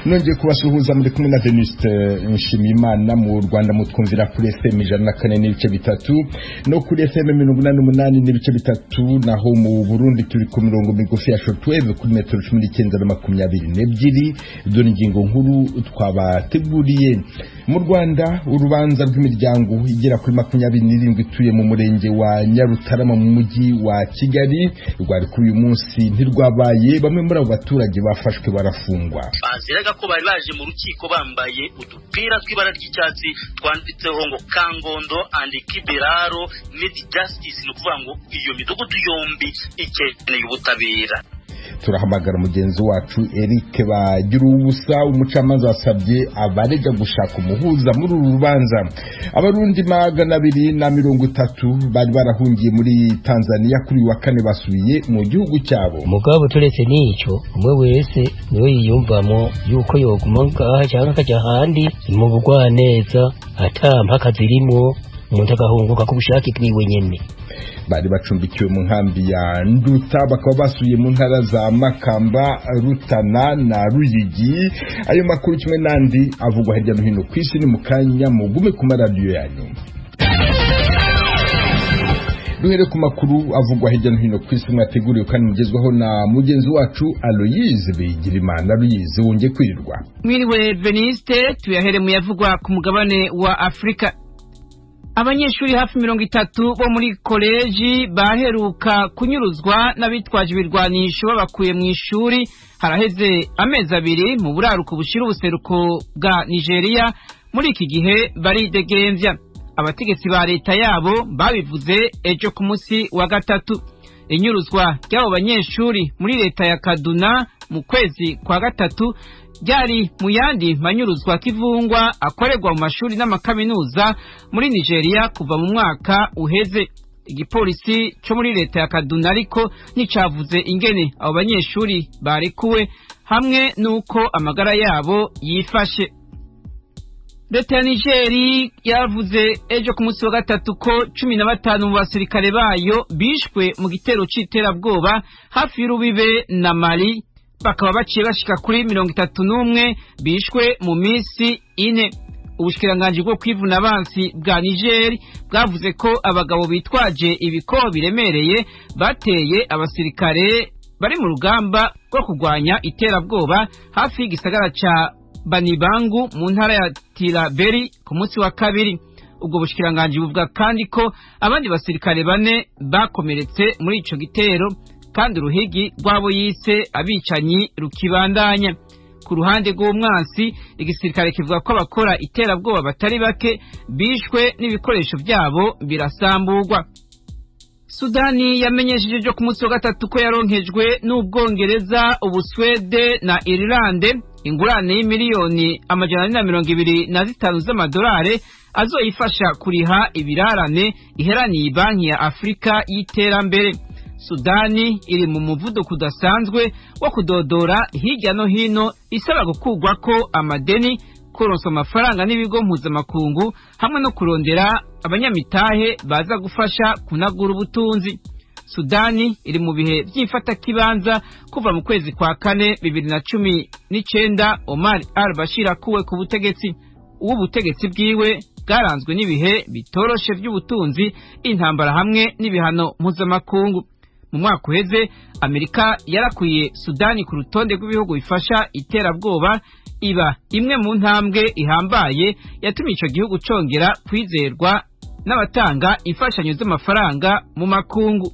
nongeye kubasuhuza muri kumwe na Venuste Nshimiyimana. Mu Rwanda mutwumvira kuri FM 104.3 no kuri FM 88.3, naho mu Burundi turi ku mirongo migufi ya shortwave kuri metero 1922. Dore ingingo nkuru twabateguriye. Mu Rwanda urubanza rw'imiryango igera kuri 27 ituye mu murenge wa Nyarutarama mu mujyi wa Kigali rwari kuri uyu munsi ntirwabaye. Bamwe muri abo baturage bafashwe barafungwa. Baziraga ko bari baje mu rukiko bambaye udupira tw'ibara ry'icyatsi twanditseho ngo Kangondo and Kibiraro need justice, no kuvuga ngo iyo midugudu yombi ikeneye ubutabera. Turahamagara mugenzi wacu Eric Bagiruwubusa. Umucamanza wasabye abarega gushaka umuhuza muri uru rubanza. Abarundi 230 bari barahungiye muri Tanzania kuri wa kane basubiye mu gihugu cyabo. Mugabo turetse nico umwe wese niwe yiyumvamo yuko yoguma ngaha cyangwa akajya ahandi mu bugwaneza atampaka zirimo umuntu agahunguka ku bushake bwiwe nyene. Bari bacumbikiwe mu nkambi ya Nduta bakaba basuye mu ntara za Makamba, Rutana na Ruyigi. Ayo makuru kimwe nandi avugwa hirya no hino kw'isi ni mukanya mugume ku maradiyo yanyu. Duhere ku makuru avugwa hirya no hino kw'isi mwateguriwe kandi mugezwaho na mugenzi wacu Aloyize Bigirimana. Aloyize, wongeye kwirirwa? Mwiriwe Veniste, tuyahere mu yavugwa ku mugabane wa Afrika. Abanyeshuri hafi 30 bo muri koleji baheruka kunyuruzwa n'abitwaje ibirwanisho babakuye mu ishuri haraheze amezi 2 mu buraruko bushira ubuseruko bwa Nigeria. Muri iki gihe baridegembya. Abategetsi ba leta yabo babivuze ejo ku munsi wa gatatu. Inyuruzwa ry'abo banyeshuri muri leta ya Kaduna mu kwezi kwa gatatu ryari mu yandi manyuruzwa kivungwa akorerwa mu mashuri n'amakaminuza muri Nigeria kuva mu mwaka uheze. Igipolisi cyo muri leta ya Kaduna ariko nticavuze ingene abo banyeshuri barekuwe hamwe nuko amagara yabo yifashe. Leta ya Nigeri yavuze ejo ku munsi wa gatatu ko 15 mu basirikare bayo bishwe mu gitero c'iterabwoba hafi y'urubibe na Mali. Bakaba baciye bashika kuri 31 bishwe mu minsi 4. Ubushikiranganje bwo kwivuna abansi bwa Niger bwavuze ko abagabo bitwaje ibikoho biremereye bateye abasirikare bari mu rugamba rwo kurwanya iterabwoba hafi y'igisagara ca Banibangu mu ntara ya Tilaberi ku munsi wa kabiri. Ubwo bushikiranganje buvuga kandi ko abandi basirikare 4 bakomeretse muri ico gitero kandi uruhigi rwabo yise abicanyi rukibandanya. Ku ruhande rw'umwansi igisirikare kivuga ko abakora iterabwoba batari bake bishwe n'ibikoresho byabo birasamburwa. Sudani yamenyesheje ejo ku munsi wa gatatu ko yaronkejwe n'Ubwongereza, Ubuswede na Irlande ingurane y'imiliyoni 225 z'amadolari azoyifasha kuriha ibirarane iheraniye banki ya Afrika y'iterambere. Sudani iri mu muvuduko udasanzwe wo kudodora hirya no hino isaba gukugwa ko amadeni, kuronsa amafaranga n'ibigo mpuzamakungu hamwe no kurondera abanyamitahe baza gufasha kunagura ubutunzi. Sudani iri mu bihe by'ifata kibanza kuva mu kwezi kwa kane 2019 Omar al-Bashir akuwe ku butegetsi. Ubu butegetsi bwiwe bwaranzwe n'ibihe bitoroshe by'ubutunzi, intambara hamwe n'ibihano mpuzamakungu. Mu mwaka uheze Amerika yarakuye Sudani ku rutonde rw'ibihugu bifasha iterabwoba, iba imwe mu ntambwe ihambaye yatumye ico gihugu congera kwizerwa n'abatanga imfashanyo z'amafaranga mu makungu.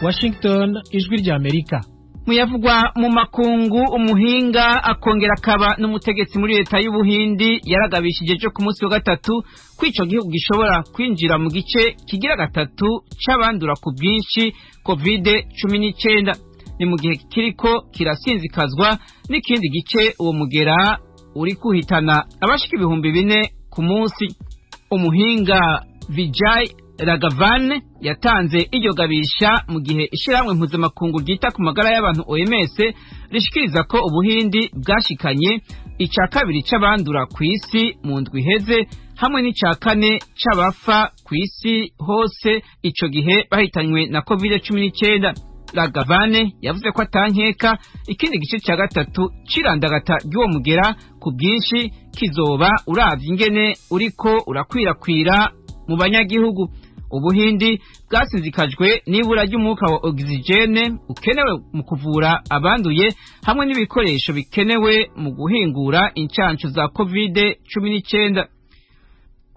Washington, ijwi rya Amerika. Muyavugwa mu makungu, umuhinga akongera akaba n'umutegetsi muri leta y'Ubuhindi yaragabishije ejo ku munsi wa gatatu ko ico gihugu gishobora kwinjira mu gice kigira gatatu c'abandura ku bwinshi COVID-19. Ni mu gihe kiriko kirasinzikazwa n'ikindi gice uwo mugera uri kuhitana abashika 4,000 ku munsi. Umuhinga Vijay Raghavan yatanze iryo gabisha mu gihe ishiramwe mpuzamakungu ryita ku magara y'abantu OMS rishikiriza ko Ubuhindi bwashikanye ica kabiri c'abandura ku isi mu ndwi iheze hamwe n'ica kane c'abafa ku isi hose ico gihe bahitanywe na COVID-19. Lagavane yavuze ko atankeka ikindi gice cya gatatu cirandagata ry'uwo mugera ku bwinshi kizoba uravye ingene uriko urakwirakwira mu banyagihugu. Ubuhindi bwasinzikajwe n'ibura ry'umwuka wa oxygene ukenewe mu kuvura abanduye hamwe n'ibikoresho bikenewe mu guhingura incanco za COVID-19.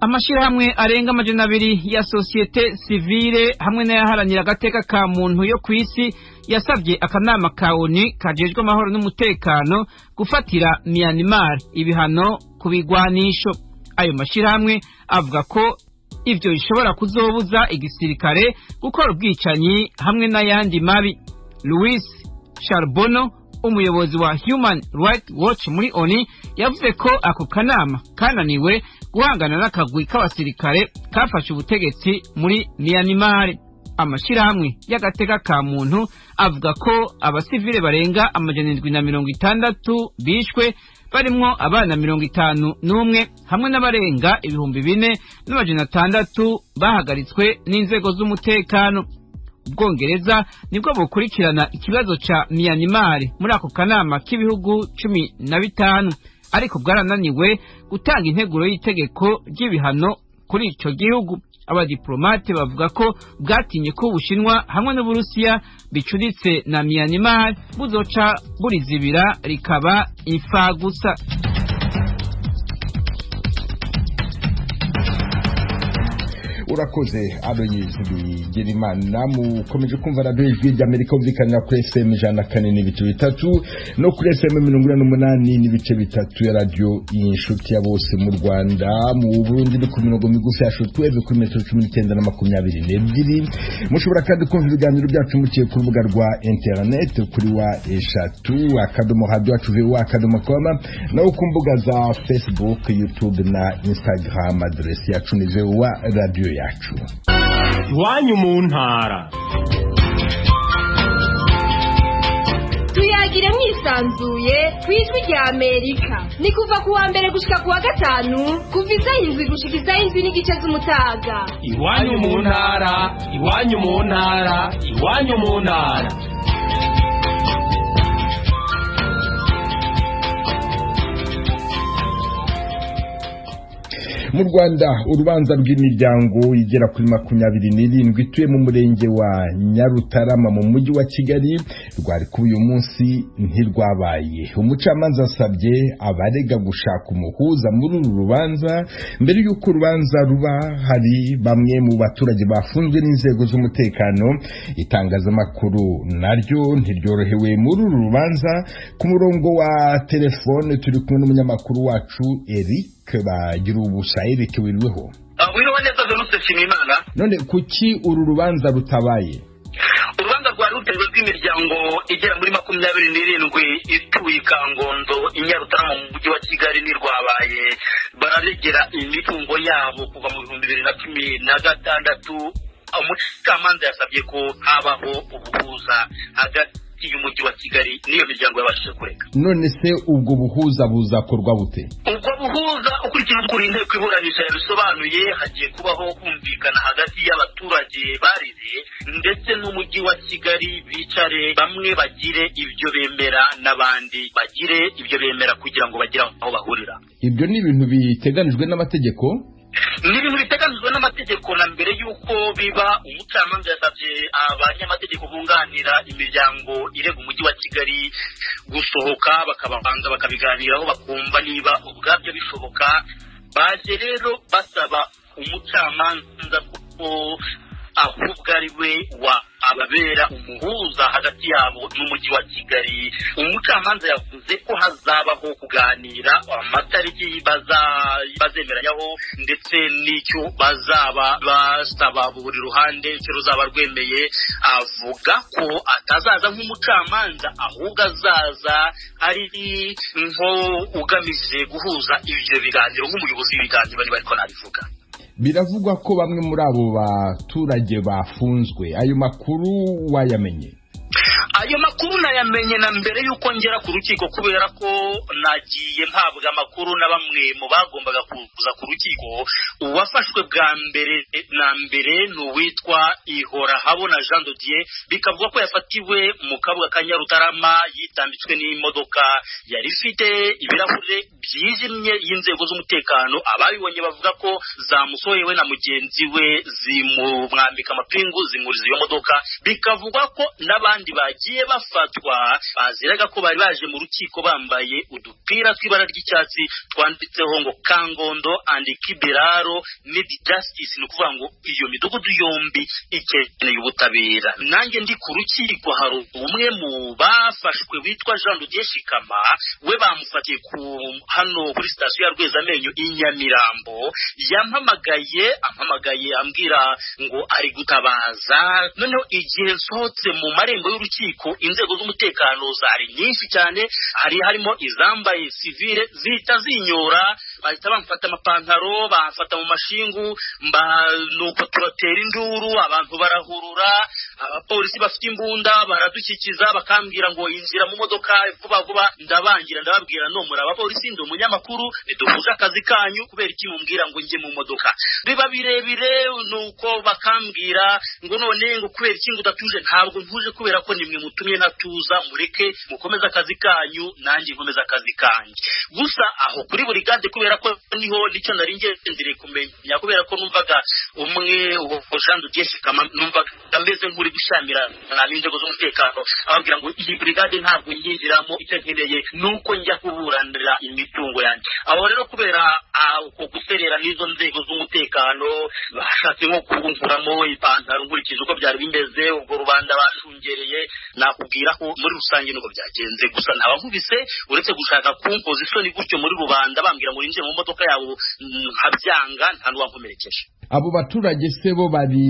Amashirahamwe arenga 200 ya societe civile hamwe n'ayaharanira agateka ka muntu yo kw'isi yasabye akanama ka ONU kajejwe amahoro n'umutekano gufatira Myanmar ibihano ku bigwanisho. Ayo mashirahamwe avuga ko ivyo bishobora kuzobuza igisirikare gukora ubwicanyi hamwe n'ayandi mabi. Louis Charbonneau, umuyobozi wa Human Rights Watch muri ONU, yavuze ko ako kanama kananiwe guhangana n'akagwi k'abasirikare kafashe ubutegetsi muri Myanmar. Amashirahamwe y'agateka ka muntu avuga ko abasivile barenga 760 bishwe barimwo abana 51 hamwe n'abarenga 4,600 bahagaritswe n'inzego z'umutekano. Ubwongereza nibwo bukurikirana ikibazo ca Myanmar muri ako kanama k'ibihugu 15 ariko bwarananiwe gutanga integuro y'itegeko ry'ibihano kuri ico gihugu. Abadiplomate bavuga ko bwatinye ko Ubushinwa hamwe n'Uburusiya bicuritse na Myanmar buzoca burizibira rikaba imfagusa. Urakoze Aloyizi Bigirimana. Mukomeje kumva radio Ijwi ry'Amerika uvikanira kuri FM 104.3 no kuri FM 88.3 ya radio Inshuti ya bose mu Rwanda. Mu Burundi ni ku mirongo migufi ya shortwave kuri metero 19 na 22. Mushobora kandi kumva ibiganiro byacu muciye ku rubuga rwa internet kuri wa eshatu @radio@voa.com no ku mbuga za Facebook, YouTube na Instagram. Adresi yacu ni VOA Radio yacu. Iwanyu mu ntara. Tuyagire mwisanzuye kw'Ijwi ry'Amerika. Ni kuva kuwa mbere gushika kuwa gatanu kuva isaha 7 gushika isaha 7 n'igice z'umutaga. Iwanyu mu ntara, iwanyu mu ntara, iwanyu mu ntara. Mu Rwanda urubanza rw'imiryango igera kuri 27 ituye mu murenge wa Nyarutarama mu mujyi wa Kigali rwari ku uyu munsi ntirwabaye. Umucamanza asabye abarega gushaka umuhuza muri uru rubanza mbere y'uko urubanza ruba. Hari bamwe mu baturage bafunzwe n'inzego z'umutekano. Itangazamakuru naryo ntiryorohewe muri uru rubanza. Ku murongo wa telefone turi kumwe n'umunyamakuru wacu Eric bagira ubusa. Eric wiriweho? Wiriwe neza Venuste Nshimiyimana. None kuki uru rubanza rutabaye? Urubanza rwari rutegetswe rw'imiryango igera muri 27 ituye Kangondo i Nyarutarama mu mujyi wa Kigali nirwabaye. Bararegera imitungo yabo kuva mu 2016. Umucamanza yasabye ko habaho ubuhuza hagati y'umujyi wa Kigali niyo miryango yabashije kureka. None se ubwo buhuza buzakorwa bute? Ubwo buhuza ukurikije ukuri inteko iburanisha yabisobanuye, hagiye kubaho kumvikana hagati y'abaturage barize ndetse n'umujyi wa Kigali, bicare bamwe bagire ibyo bemera n'abandi bagire ibyo bemera kugira ngo bagire aho bahurira. Ibyo ni ibintu biteganijwe n'amategeko? Ni ibintu biteganijwe n'amategeko, na mbere y'uko biba umucamanza yasabye abanyamategeko bunganira imiryango irega umujyi wa Kigali gusohoka bakabanza bakabiganiraho bakumva niba ubwabyo bishoboka. Baje rero basaba umucamanza ko ahubwo ari we wa ababera umuhuza hagati yabo n'umujyi wa Kigali. Umucamanza yavuze ko hazabaho kuganira amatariki bazemeranyaho ndetse n'icyo bazaba basaba buri ruhande icyo ruzaba rwemeye. Avuga ko atazaza nk'umucamanza ahubwo azaza ari nko ugamije guhuza ibyo biganiro nk'umuyobozi w'ibiganiro bari bariko nabivuga. Biravugwa ko bamwe muri abo baturage bafunzwe. Ayo makuru wayamenye? ayo makuru nayamenye na mbere yuko ngera ku rukiko kubera ko nagiye mpabwa amakuru na bamwe mu bagombaga kuza ku rukiko. Uwafashwe bwa mbere na mbere n'uwitwa Ihora Habona Jean de Dieu, bikavuga ko yafatiwe mu kabuga ka Nyarutarama yitambitswe n'imodoka yari ifite ibirahure byijimye y'inzego z'umutekano. Ababibonye bavuga ko zamusohewe na mugenzi we zimumwambika amapingu zimuriza iyo modoka. Bikavuga ko n'abandi bagiye bafatwa baziraga ko bari baje mu rukiko bambaye udupira tw'ibara ry'icyatsi twanditseho ngo Kangondo and Kibiraro Need Justice, ni ukuvuga ngo iyo midugudu yombi ikeneye ubutabera. Nanjye ndi ku rukiko hari umwe mu bafashwe witwa Jean de Dieu Shikama, we bamufatiye hano kuri sitasiyo ya Rwezamenyo i Nyamirambo. Yampamagaye ambwira ngo ari gutabaza. Noneho igihe nsohotse mu marembo y'urukiko, inzego z'umutekano zari nyinshi cyane, harimo izambaye civile zihita zinyora, bahita bamfata amapantaro, bamfata mu mashingu, nuko turatera induru, abantu barahurura, abapolisi bafite imbunda baradukikiza bakambwira ngo injira mu modoka vuba vuba. Ndababwira no muri abapolisi ndi umunyamakuru, nidufuje akazi kanyu, kubera iki mumbwira ngo njye mu modoka? Biba birebire, nuko bakambwira ngo none ngo kubera iki ngo udatuje? Ntabwo ntuje kubera ko nimwe mutumye natuza, mureke mukomeza akazi kanyu nanjye nkomeza akazi kanjye. Gusa aho kuri burigade kubera ko niho nicyo nari ngendere kumenya, kubera ko numvaga umwe Jean de Dieu Shikama numvaga mbese nkuri gushamira n'inzego z'umutekano, ababwira ngo iyi brigade ntabwo nyinjiramo, icyo nkeneye nuko njya kuburanira imitungo yanjye. Aho rero kubera uko guserera n'izo nzego z'umutekano bashatse nko kunkuramo ipantaro nkurikije uko byari bimeze, ubwo rubanda bashungereye. Nakubwira ko muri rusange nuko byagenze, gusa ntaba nkubise uretse gushaka kumpoza isoni gutyo muri rubanda bambwira ngo ninjye mu modoka yabo nkabyanga, nta n'uwankomerekeje. Abo baturage se bo bari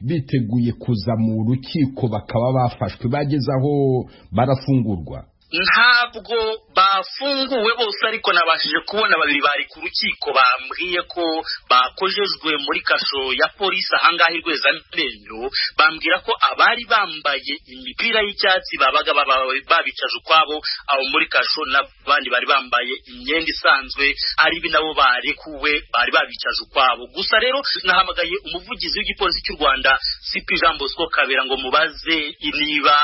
biteguye kuza mu rukiko bakaba bafashwe, bageze aho barafungurwa? Ntabwo bafunguwe bose, ariko nabashije kubona babiri bari ku rukiko bambwiye ko bakojejwe muri kasho ya polisi ahangaha i Rwezamenyo. Bambwira ko abari bambaye imipira y'icyatsi babaga babicaje ukwabo aho muri kasho, n'abandi bari bambaye imyenda isanzwe ari nabo barekuwe bari babicaje ukwabo. Gusa rero nahamagaye umuvugizi w'igipolisi cy'u Rwanda CP Jean Bosco Kabera ngo mubaze niba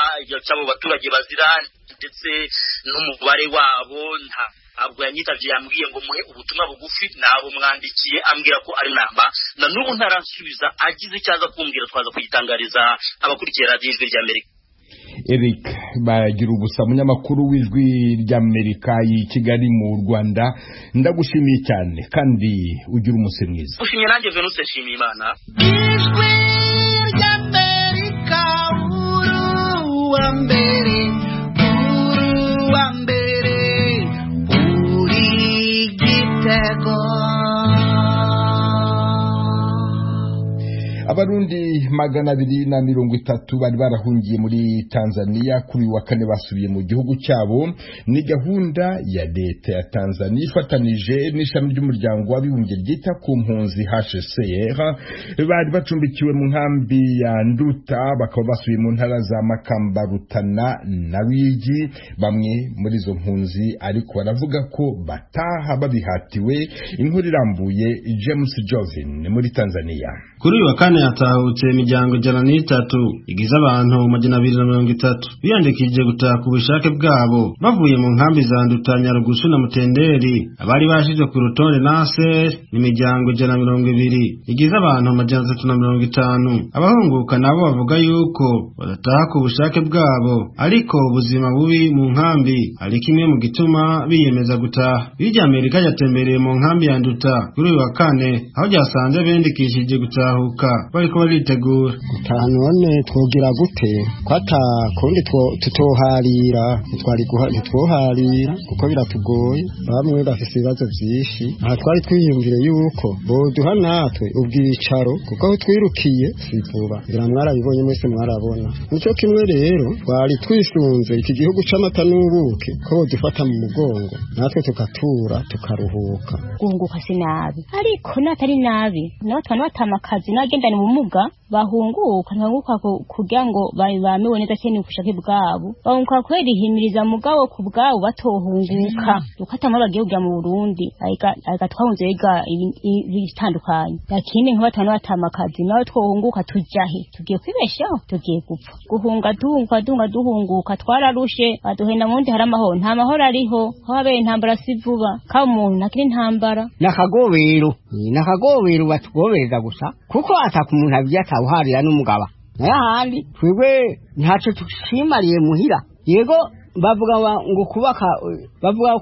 cyabo baturage bazira ndetse n'umubare wabo. Ntabwo yanyitavye, yambwiye ngo muhe ubutumwa bugufi, nabo mwandikiye ambwira ko ari namba, na n'ubu ntaransubiza. Agize icyaza kumbwira twaza kugitangariza abakurikiye radiyo Ijwi ry'Amerika. Eric bagira ubusa, munyamakuru w'Ijwi ry'Amerika i Kigali mu Rwanda, ndagushimiye cyane kandi ugira umunsi mwiza. Ushimye nanjye Venuse Nshimiyimana. Ijwi ry'Amerika Abarundi 230 bari barahungiye muri Tanzania kuri wa kane basubiye mu gihugu cyabo. Ni gahunda ya leta ya Tanzania ifatanije n'ishami ry'umuryango w'abibumbye ryita ku mpunzi HCR. Bari bacumbikiwe mu nkambi ya Nduta, bakaba basubiye mu ntara za Makamba, Rutana na Ruyigi. Bamwe muri izo mpunzi ariko baravuga ko bataha babihatiwe. Inkuru irambuye James Jovin muri Tanzania. Kuri uyu wa kane hatahutse imiryango 103 igize abantu 230 biyandikije gutaha ku bushake bwabo bavuye mu nkambi za Nduta, Nyarugusu na Mutenderi. Abari bashizwe ku rutonde nase ni imiryango 120 igize abantu 350. Abahunguka nabo bavuga yuko badataha ku bushake bwabo, ariko ubuzima bubi mu nkambi ari kimwe mu gituma biyemeza gutaha. Ijwi ry'Amerika yatembereye mu nkambi ya Nduta kuri uyu wa kane, aho ryasanze bendikishije gutahuka bariko baritegura gutaha. None twogira gute kwata kundi tutoharira ntitwoharira kuko biratugoye, bamwe bafise ibibazo byinshi. Aha twari twiyumvire yuko boduha natwe ubwicaro kuko aho twirukiye sivuba, ngira mwarabibonye mwese mwarabona. Nicyo kimwe rero twari twisunze iki gihugu c'amata n'ubuki ko bodufata mu mugongo natwe tukatura tukaruhuka. Guhunguka sinabi, ariko natari nabi, nawe twana batamakazi nagendana ubumuga bahunguka ntibahunguka kugira ngo bamewe neza cyane ubushake bwabo, bahunguka kwirihimiriza mugabo ku bwabo batohunguka dukatamara bagiye kujya mu Burundi twahunze biga ibitandukanye, lakini nk'abatanu batamakazi nawe twohunguka tujahe tugiye kwibeshaho tugiye gupfa guhunga duhunguka twararushe baduhenda mu ndi hari amahoro nta mahoro ariho aho habeye intambara si vuba ka umuntu nakiri intambara nakagobero batugobereza gusa kuko atakumuntu abyatawuharira n'umugaba n'ahandi twebwe ntacyo tushimariye muhira yego bavuga ngo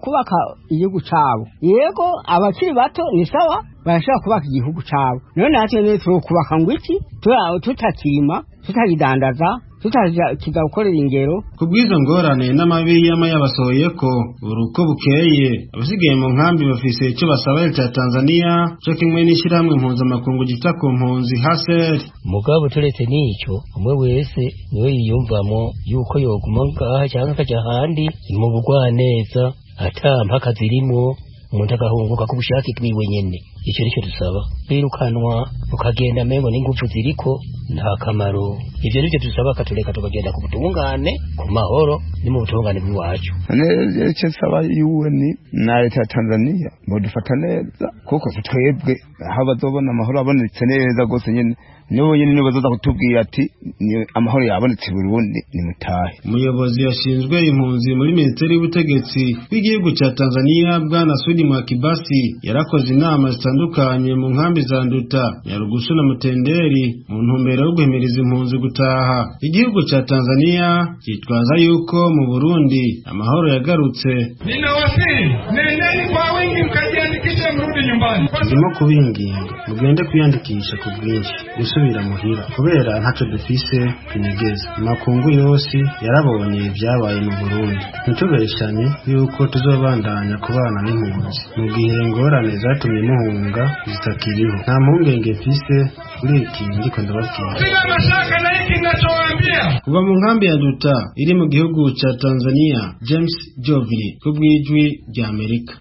kubaka igihugu cyabo, yego abakiri bato ni sawa barashaka kubaka igihugu cyabo, none natwe ne kubaka ngo iki tutakima tutagidandaza tutakiza gukorera ingero. Kubwizo ngorane n'amabi y'amayabasohoye ko uruko bukeye abasigaye mu nkambi bafise icyo basaba leta ya Tanzania cyo kimwe n'ishyirahamwe mpuzamakungu gita ku mpunzi HCR. Mugabo turetse n'icyo umwe wese niwe yiyumvamo yuko yoguma ngaha cyangwa akajya ahandi mu bugwaneza ata mpaka zirimo umuntu agahunguka ku bushake bwiwe nyene. Icyo nicyo dusaba, birukanwa ukagenda mengo n'ingufu ziriko nta kamaro. Ivyo nivyo dusaba katuleka tukagenda ku butungane ku mahoro ni mu butungane bw'iwacu. Icyo nsaba UN na leta ya Tanzania ngo dufata neza kuko twebwe aho bazobona amahoro abonetse neza gose nyene nibo nyene nibo bazoza kutubwira ati ni amahoro yabonetse Burundi ni mutahe. Umuyobozi yashinzwe impunzi muri Minisiteri y'Ubutegetsi bw'igihugu cya Tanzania Bwana Sudi Mwakibasi yarakoze inama zitandukanye mu nkambi za Nduta, Nyarugusu na Mutenderi mu ntumbero yo guhimiriza impunzi gutaha. Igihugu cya Tanzania cyitwaza yuko mu Burundi amahoro yagarutse. Ninawasihi nendeni kwa wingi mkajiandikishe mrudi nyumbani. Ndimo kubinginga mugende kwiyandikisha ku bwinshi gusubira muhira kubera ntacyo dufise kwinigeza. Makungu yose yarabonye ibyabaye mu Burundi, ntitubeshanye yuko tuzobandanya kubana n'impunzi mu gihe ingorane zatumye muhunga zitakiriho. Nta mpungenge mfise kuri iki ndiko ndababwira. Sina mashaka na hiki ninachowaambia. Kuva mu nkambi ya Nduta iri mu gihugu cya Tanzania, James Jovili ku bw'ijwi rya Amerika.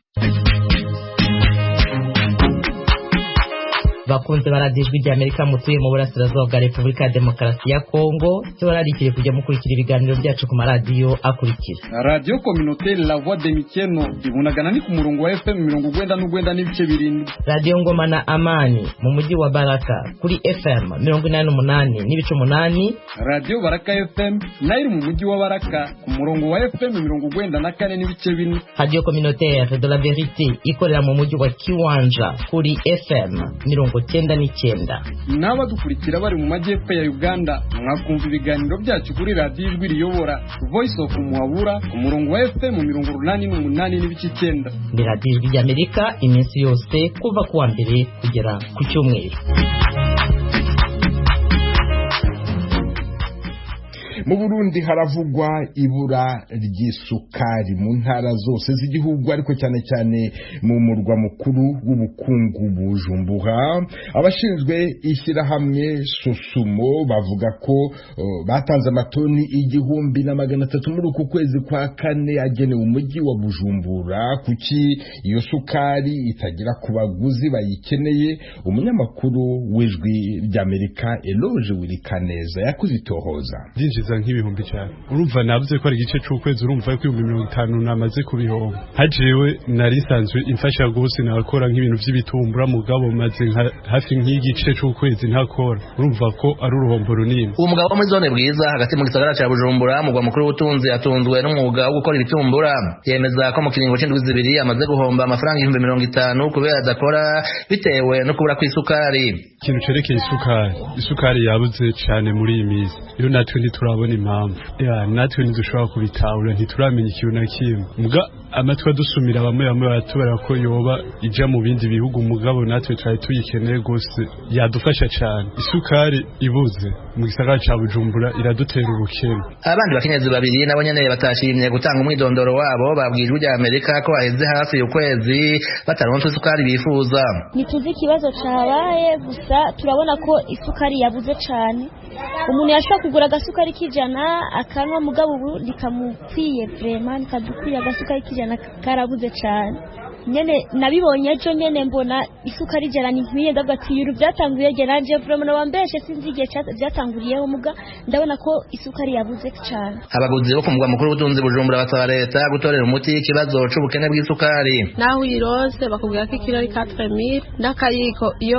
Bakunze baradijwi rya Amerika mutuye mu burasirazuba bwa Repubulika ya Demokarasi ya Kongo, tubararikire kujya mukurikira ibiganiro byacu ku maradiyo akurikira. Radio Communautaire La Voix de Mikeno ibunagana ni ku murongo wa FM 99 n'ibice 7. Radio Ngoma na Amani mu mujyi wa Baraka kuri FM 88 n'ibice 8. Radio Baraka FM nayo mu mujyi wa Baraka ku murongo wa FM 94 n'ibice 4. Radio Communautaire de la Vérité ikorera mu mujyi wa Kiwanja kuri FM 99. Naba dukurikira bari mu majyepfo ya Uganda mwakumva ibiganiro byacu kuri radio ijwi riyobora Voice of Muhabura ku murongo wa FM 88 n'ibice 9. Ni radio ijwi rya Amerika iminsi yose kuva kuwa mbere kugera ku cyumweru. Mu Burundi haravugwa ibura ry'isukari mu ntara zose z'igihugu ariko cyane cyane mu murwa mukuru w'ubukungu Bujumbura. Abashinzwe ishyirahamwe Sosumo bavuga ko batanze amatoni 1,300 muri uku kwezi kwa kane agenewe umujyi wa Bujumbura. Kuki iyo sukari itagira ku baguzi bayikeneye? Umunyamakuru w'ijwi ry'Amerika Eloge Wirikaneza yakuzitohoza. Nk'ibihumbi cyane urumva navuze ko ari igice cy'ukwezi, urumva ko 50 namaze kubihomba. Hajewe nari sanzwe imfasha gose nakora nk'ibintu by'ibitumbura mugabo maze hafi nk'igice cy'ukwezi ntakora, urumva ko ari uruhombo runini. Umugabo muri zone Bwiza hagati mu gisagara cya Bujumbura mugwa mukuru w'ubutunzi atunzwe n'umwuga wo gukora ibitumbura, yemeza ko mu kiringo c'indwi zibiri amaze guhomba amafaranga 50 kubera adakora bitewe no kubura kw'isukari. Ikintu cerekeye isukari yabuze cyane muri iyi minsi, iyo natwe turabona impamvu natwe ntidushobora kubitahura, ntituramenya ikintu na kimwe. Muga amatwi adusumira bamwe baratubara ko yoba ija mu bindi bihugu, mugabo natwe twari tuyikeneye gose, yadufasha cyane. Isukari ibuze mu gisagara cya Bujumbura iradutera ubukene. Abandi bakenyezi babiri nabo nyene batashimye gutanga umwidondoro wabo babwijwe rya Amerika ko baheze hafi ukwezi bataronse isukari bifuza. Nituzi ikibazo cyabaye gusa turabona ko isukari yabuze cyane. Umuntu yashaka kugura agasukari k'ijana akanwa mugabo ubu likamukwiye vraiment kadukwiye agasukari k'ijana karabuze cyane. nyene nabibonye ejo nyene mbona isukari ijana nkwiye ndavuga ati ibintu byatanguye geranje vraiment wambeshe sinzi igihe byatanguriyeho muga ndabona ko isukari yabuze cyane. Abaguzi bo ku mugwa mukuru w'ubutunzi Bujumbura basaba leta gutorera umuti ikibazo c'ubukene bw'isukari. Naho uyirose bakubwira ko ikiro ari 4000 n'akayiko iyo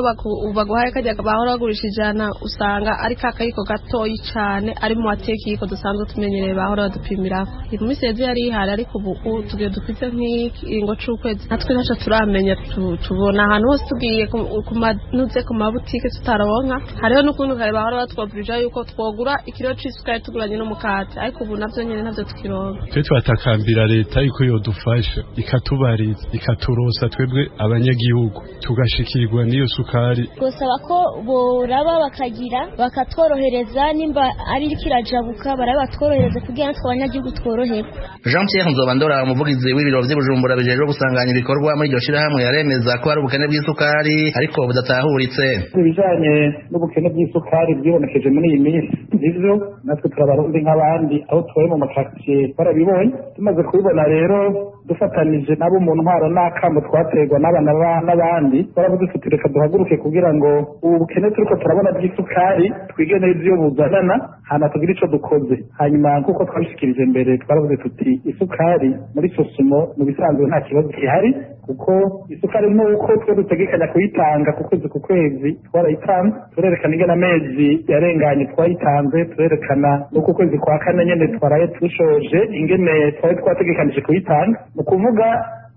baguhaye kajya bahora bagurisha ijana usanga ari kakayiko gatoyi cyane ari mu matekiko dusanzwe tumenyereye bahora badupimira. Imiseze yari ihari ariko ubu tugiye dufite nk'ingo c'ukwezi natwe ntaco turamenya tubona ahantu hose tugiye kumanuze ku mabutike tutaronka hariho n'ukuntu kare bahora batwabwirije yuko twogura ikiro c'isukari tuguranye n'umukate ariko ubu navyo nyene navyo tukironka. Twe twatakambira leta yuko yodufasha ikatubariza ikaturosa twebwe abanyagihugu tugashikirwa n'iyo sukari. Gusaba ko boraba bakagira bakatworohereza nimba ari kirajabuka baraba batworohereza kugira ngo abanyagihugu tworoherwe. Jean-Pierre Nzobandora umuvugizi w'ibiro vy'Ibujumbura bijejwe gusanganya ibikorwa muri iryo shirahamwe yaremeza ko hari ubukene bw'isukari ariko budatahuritse. Ibijanye n'ubukene bw'isukari bwibonekeje muri iyi minsi ivyo natwe turabarundi nk'abandi aho twaye mu makartier barabibonye tumaze kubibona rero dufatanije nabo mu ntwaro n'akamo twaterwa n'abandi baravuze tuti reka duhaguruke kugira ngo ubu bukene turiko turabona bw'isukari twigene ivyo buzanana hana tugira ico dukoze. Hanyuma kuko twabishikirije mbere twaravuze tuti isukari muri Sosumo mu bisanzwe nta kibazo gihari kuko isukari nuko twe dutegekanya kuyitanga ku kwezi twarayitanze turerekana ingene amezi yarenganye twayitanze turerekana nuko kwezi kwa kane nyene twaraye tushoje ingene twari twategekanije kuyitanga mu kuvuga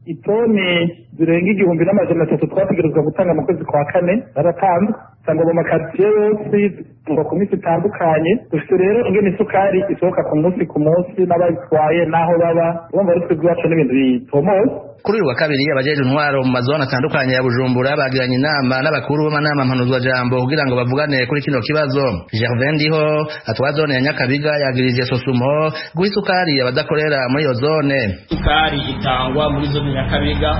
itoni zirenga 1,300 twategerezwa gutanga mu kwezi kwa kane baratanzwe sanga mu makartier yose ngo ku minsi itandukanye dufite rero ingene isukari isohoka ku munsi n'abayitwaye naho baba urumva ari twebwe iwacu n'ibintu bitomoye. Kuri uyu wa kabiri abajeje intwaro mu mazone atandukanye ya Bujumbura bagiranye inama n'abakuru b'amanama mpanuzwa jambo kugira ngo bavugane kuri kino kibazo. Gervais Ndiho atwa zone ya Nyakabiga yagirije Sosumo guha isukari abadakorera muri iyo zone. Isukari itangwa muri zone ya Nyakabiga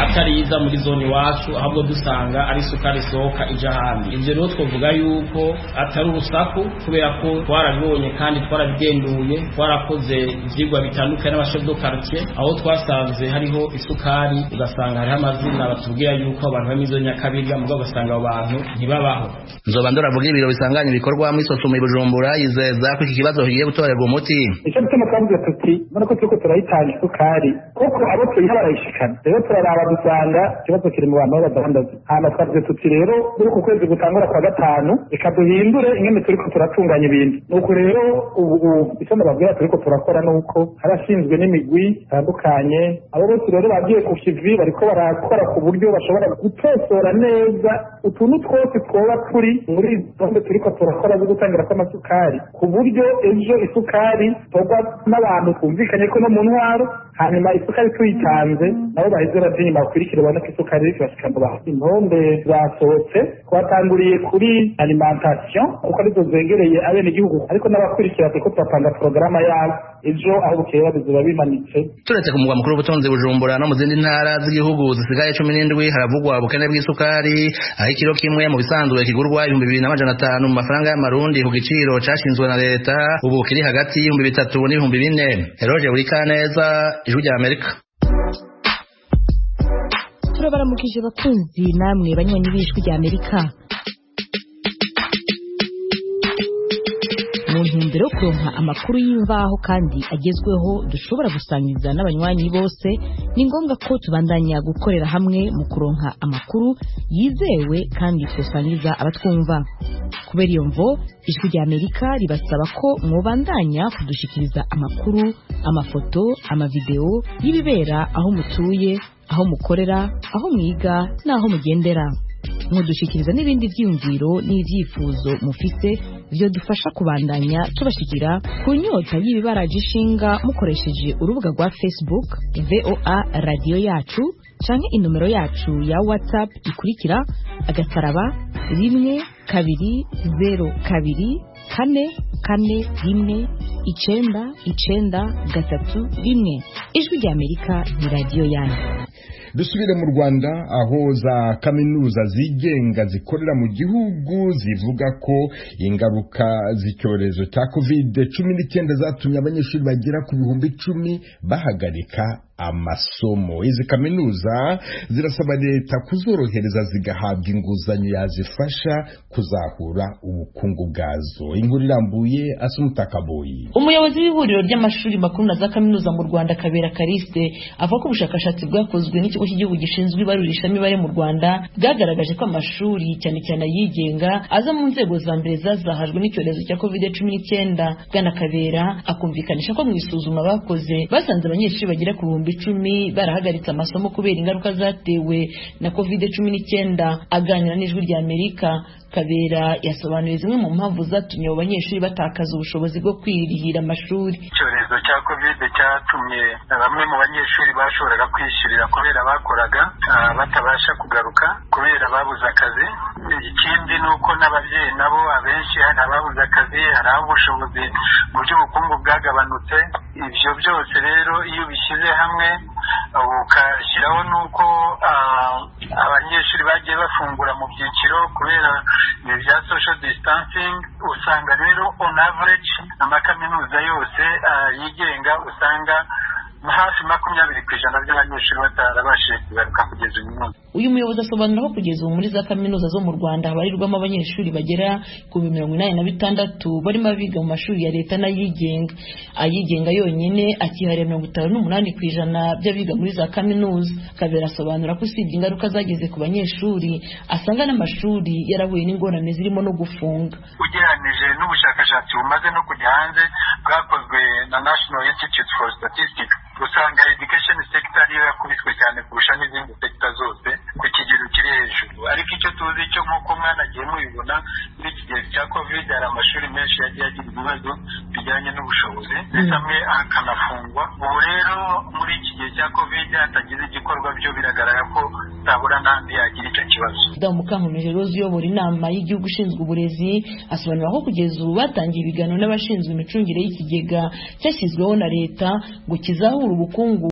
atari iza muri zone iwacu ahubwo dusanga ari isukari isohoka ija handi. Ivyo rero twovuga yuko atari urusaku kubera ko twarabibonye kandi twarabigenduye twarakoze ivyigwa bitandukanye n'abashefu do quartier aho twasanze hariho isukari ugasanga hariho amazina batubwira yuko abantu bamizo Nyakabiga mugabo ugasanga abo bantu ntibabaho. Nzobandora avuga ibiro bisanganya ibikorwa muri Sosumo Bujumbura yizeza ko iki kibazo kigiye gutorerwa umuti. Icyo bituma twavuze tuti none ko turiko turayitanga isukari koko abo tuyiha barayishikana rero turaraba dusanga ikibazo kiri mu bantu b'abadandaza hama twavuze tuti rero muri ku kwezi gutangura kwa gatanu reka duhindure ingene turiko turatunganya ibintu nuko rero ubu icyo ndababwira turiko turakora nuko harashinzwe n'imigwi itandukanye abo bose rero bagiye ku kivi bariko barakora ku buryo bashobora gutosora neza utuntu twose twoba turi muri zombe turiko turakora zo gutangira kw'amasukari ku buryo ejo isukari togwa n'abantu twumvikanye ko no mu ntwaro hanyuma isukari tuyitanze nabo baheze bavyinyi bakurikire babona ko isukari iriko irashika mu bantu. Intonde zasohotse twatanguriye kuri alimentation kuko arizo zengereye abenegihugu ariko n'abakurikira turiko turapanga porogaramu yabo ejo aho bukeye babizoba bimanitse. Turetse ku mugwa mukuru w'ubutunzi Bujumbura no mu zindi ntara z'igihugu zisigaye 17 haravugwa ubukene bw'isukari aho ikiro kimwe mu bisanzwe kigurwa 2,500 mu mafaranga y'amarundi ku giciro cashinzwe na leta ubu kiri hagati y'3,000 n'4,000. Eroje Burikaneza, Ijwi rya Amerika. Turabaramukije bakunzi namwe banywanyi b'Ijwi rya Amerika. Mu ntumbero yo kuronka amakuru y'imvaho kandi agezweho dushobora gusangiza n'abanywanyi bose ni ngombwa ko tubandanya gukorera hamwe mu kuronka amakuru yizewe kandi twosangiza abatwumva. Kubera iyo mvo Ijwi rya Amerika ribasaba ko mwobandanya kudushikiriza amakuru, amafoto, amavideo y'ibibera aho mutuye, aho mukorera, aho mwiga n'aho mugendera. Mudushikiriza n'ibindi vyiyumviro n'ivyifuzo mufise vyo dufasha kubandanya tubashikira ku nyota y'ibibaraje ishinga mukoresheje urubuga rwa Facebook VOA Radio Yacu canke inomero yacu ya WhatsApp ikurikira *120244193 Ijwi rya Amerika ni radio yanyu. Dusubire mu Rwanda aho za kaminuza zigenga zikorera mu gihugu zivuga ko ingaruka z'icyorezo cya COVID-19 zatumye abanyeshuri bagera ku 10,000 bahagarika amasomo. Izi kaminuza zirasaba leta kuzorohereza zigahabwa inguzanyo yazifasha kuzahura ubukungu bwazo. Inkuru irambuye Asumutakaboyi. Umuyobozi w'ihuriro ry'amashuri makuru na za kaminuza mu Rwanda Kabera Kariste avuga ko ubushakashatsi bwakozwe n'ikigo cy'igihugu gishinzwe ibarurishamibare mu Rwanda bwagaragaje ko amashuri cyane cyane ayigenga aza mu nzego za mbere zazahajwe n'icyorezo cya COVID-19. Bwana Kabera akumvikanisha ko mu isuzuma bakoze basanze abanyeshuri bagera ku 10,000 barahagaritse amasomo kubera ingaruka zatewe na COVID-19. Aganira n'Ijwi rya Amerika, Kabera yasobanuye zimwe mu mpamvu zatumye abo banyeshuri batakaza ubushobozi bwo kwirihira amashuri. Icyorezo cya COVID cyatumye bamwe mu banyeshuri bashoboraga kwishyurira kubera bakoraga batabasha kugaruka kubera babuze akazi. Ikindi ni uko n'ababyeyi nabo abenshi hari ababuze akazi, hari ubushobozi mu by'ubukungu bwagabanutse. Ibyo byose rero iyo bishyize hamwe ukashyiraho n'uko abanyeshuri bagiye bafungura mu byiciro kubera ibya social distancing, usanga rero on average amakaminuza yose yigenga usanga hafi 20% by'abanyeshuri batarabashije kugaruka kugeza uyu munsi. Uyu muyobozi asobanura ko kugeza ubu muri za kaminuza zo mu Rwanda habarirwamo abanyeshuri bagera ku 86 barimo abiga mu mashuri ya leta n'ayigenga. Ayigenga yonyine akihariye 58% by'abiga muri za kaminuza. Kabera asobanura ko usibye ingaruka zageze ku banyeshuri asanga n'amashuri yarahuye n'ingorane zirimo no gufunga. Ugereranije n'ubushakashatsi bumaze no kujya hanze bwakozwe na National Institute for Statistics, usanga education sector ariyo yakubiswe cyane kurusha n'izindi sector zose ku kigero kiri hejuru. Ariko icyo tuzi cyo nk'uko mwanagiye mubibona muri iki gihe cya COVID hari amashuri menshi yagiye agira ibibazo bijyanye n'ubushobozi ndetse amwe akanafungwa. Ubu rero muri iki gihe cya COVID hatagize igikorwa byo biragaragara ko tabura n'andi yagira icyo kibazo. Damu Mukankomeje Rose uyobora inama y'igihugu ishinzwe uburezi asobanura ko kugeza ubu batangiye ibiganiro n'abashinzwe imicungire y'ikigega cyashyizweho na leta ngo kizahura ubukungu